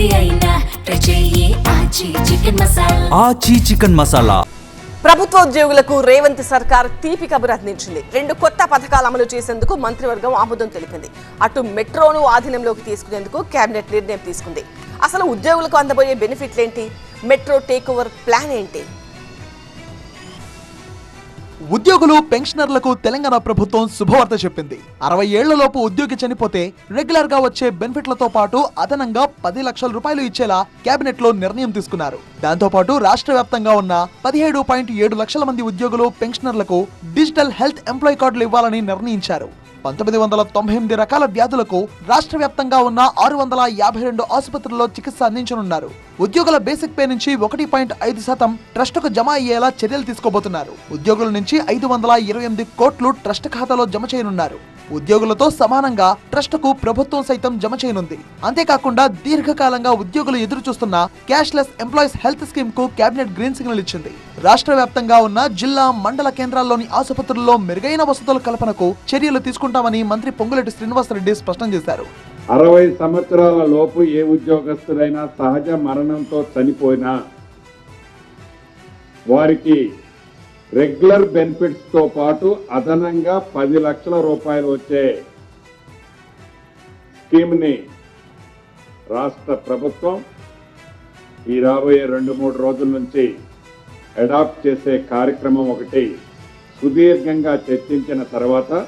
ఏది అయినా ట్రై చెయ్యి ఆచి చికెన్ మసాలా. ఆచి చికెన్ మసాలా. ప్రభుత్వ ఉద్యోగులకు రేవంత్ సర్కార్ తీపి కబురు అందించింది. 2 కొత్త పథకాలు అమలు చేసేందుకు మంత్రివర్గం ఆమోదం తెలిపింది. అటు మెట్రోను ఆధీనంలోకి తీసుకునేందుకు కేబినెట్ నిర్ణయం తీసుకుంది. అసలు ఉద్యోగులకు అందబోయే బెనిఫిట్లేంటి? మెట్రో టేక్ ఓవర్ ప్లాన్ ఏంటి? ఉద్యోగులు పెన్షనర్లకు తెలంగాణ ప్రభుత్వం శుభవార్త చెప్పింది. 60 ఏళ్లలోపు ఉద్యోగి చనిపోతే రెగ్యులర్ గా వచ్చే బెనిఫిట్లతో పాటు అదనంగా 10 లక్షల రూపాయలు ఇచ్చేలా కేబినెట్ లో నిర్ణయం తీసుకున్నారు. దాంతో పాటు రాష్ట్ర వ్యాప్తంగా ఉన్న 17.7 లక్షల మంది ఉద్యోగులు పెన్షనర్లకు డిజిటల్ హెల్త్ ఎంప్లాయీ కార్డులు ఇవ్వాలని నిర్ణయించారు. 1998 రకాల వ్యాధులకు రాష్ట్ర వ్యాప్తంగా ఉన్న 652 ఆసుపత్రుల్లో చికిత్స అందించనున్నారు. ఉద్యోగుల బేసిక్ పే నుంచి 1.5% ట్రస్టుకు జమ అయ్యేలా చర్యలు తీసుకోబోతున్నారు. ఉద్యోగుల నుంచి 528 కోట్లు ట్రస్ట్ ఖాతాలో జమ చేయనున్నారు. ఉద్యోగులతో సమానంగా ట్రస్టుకు ప్రభుత్వం సైతం జమ చేయనుంది. అంతేకాకుండా దీర్ఘకాలంగా ఉద్యోగులు ఎదురు చూస్తున్న క్యాష్లెస్ ఎంప్లాయీస్ హెల్త్ స్కీమ్ కు కేబినెట్ గ్రీన్ సిగ్నల్ ఇచ్చింది. రాష్ట్ర వ్యాప్తంగా ఉన్న జిల్లా మండల కేంద్రాల్లోని ఆసుపత్రుల్లో మెరుగైన వసతుల కల్పనకు చర్యలు తీసుకుంటామని మంత్రి పొంగులేటి శ్రీనివాసరెడ్డి స్పష్టం చేశారు. 60 సంవత్సరాల లోపు ఏ ఉద్యోగస్తుడైనా సహజ మరణంతో చనిపోయినా వారికి రెగ్యులర్ బెనిఫిట్స్ తో పాటు అదనంగా 10 లక్షల రూపాయలు వచ్చే స్కీమ్ ని రాష్ట్ర ప్రభుత్వం ఈ రాబోయే 2-3 రోజుల నుంచి అడాప్ట్ చేసే కార్యక్రమం ఒకటి సుదీర్ఘంగా చర్చించిన తర్వాత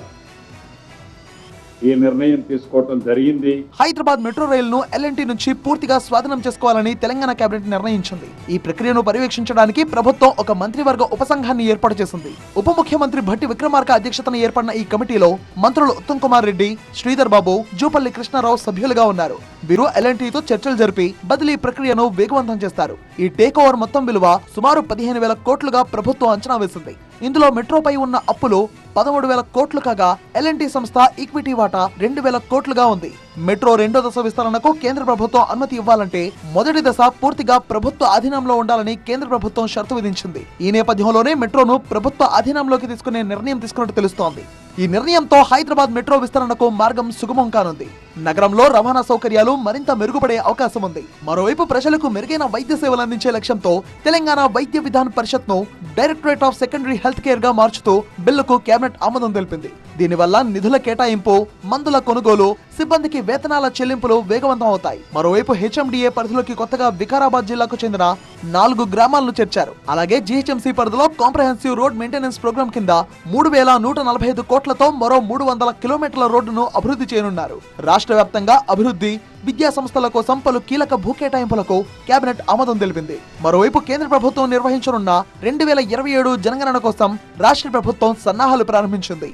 ఈ నిర్ణయం తీసుకోవడం జరిగింది. హైదరాబాద్ మెట్రో రైలును ఎల్ఎన్టీ నుంచి పూర్తిగా స్వాధీనం చేసుకోవాలని తెలంగాణ కేబినెట్ నిర్ణయించింది. ఈ ప్రక్రియను పర్యవేక్షించడానికి ప్రభుత్వం ఒక మంత్రివర్గ ఉపసంఘాన్ని ఏర్పాటు చేసింది. ఉప ముఖ్యమంత్రి భట్టి విక్రమార్క అధ్యక్షతన ఏర్పడిన ఈ కమిటీలో మంత్రులు ఉత్తమ్ కుమార్ రెడ్డి, శ్రీధర్ బాబు, జూపల్లి కృష్ణారావు సభ్యులుగా ఉన్నారు. వీరు ఎల్ఎన్టీతో చర్చలు జరిపి బదిలీ ప్రక్రియను వేగవంతం చేస్తారు. ఈ టేక్ ఓవర్ మొత్తం విలువ సుమారు 15,000 కోట్లుగా ప్రభుత్వం అంచనా వేసింది. ఇందులో మెట్రోపై ఉన్న అప్పులు 13,000 కోట్లు కాగా ఎల్ఎన్టీ సంస్థ ఈక్విటీ వాటా 2,000 కోట్లుగా ఉంది. మెట్రో 2వ దశ విస్తరణకు కేంద్ర ప్రభుత్వం అనుమతి ఇవ్వాలంటే మొదటి దశ పూర్తిగా ప్రభుత్వ అధీనంలో ఉండాలని కేంద్ర ప్రభుత్వం షరతు విధించింది. ఈ నేపథ్యంలోనే మెట్రోను ప్రభుత్వ అధీనంలోకి తీసుకునే నిర్ణయం తీసుకున్నట్టు తెలుస్తోంది. ఈ నిర్ణయంతో హైదరాబాద్ మెట్రో విస్తరణకు మార్గం సుగమం కానుంది. నగరంలో రవాణా సౌకర్యాలు మరింత మెరుగుపడే అవకాశం ఉంది. మరోవైపు ప్రజలకు మెరుగైన వైద్య సేవలు అందించే లక్ష్యంతో తెలంగాణ వైద్య విధాన పరిషత్ ను directorate of secondary health care గా మార్చుతూ బిల్లుకు కేబినెట్ ఆమోదం తెలిపింది. దీనివల్ల నిధుల కేటాయింపు, మందుల కొనుగోలు, సిబ్బందికి వేతనాల చెల్లింపులు వేగవంతం అవుతాయి. మరోవైపు హెచ్ఎండిఏ పరిధిలోకి కొత్తగా వికారాబాద్ జిల్లాకు చెందిన 4 గ్రామాలను చేర్చారు. అలాగే జీహెచ్ఎంసీ పరిధిలో కాంప్రహెన్సివ్ రోడ్ మెయింటెనెన్స్ ప్రోగ్రామ్ కింద 3,145 కోట్లతో మరో 300 కిలోమీటర్ల రోడ్డును అభివృద్ధి చేయనున్నారు. రాష్ట్ర వ్యాప్తంగా అభివృద్ధి, విద్యా సంస్థల కోసం పలు కీలక భూ కేటాయింపులకు కేబినెట్ ఆమోదం తెలిపింది. మరోవైపు కేంద్ర ప్రభుత్వం నిర్వహించనున్న 2027 జనగణన కోసం రాష్ట్ర ప్రభుత్వం సన్నాహాలు ప్రారంభించింది.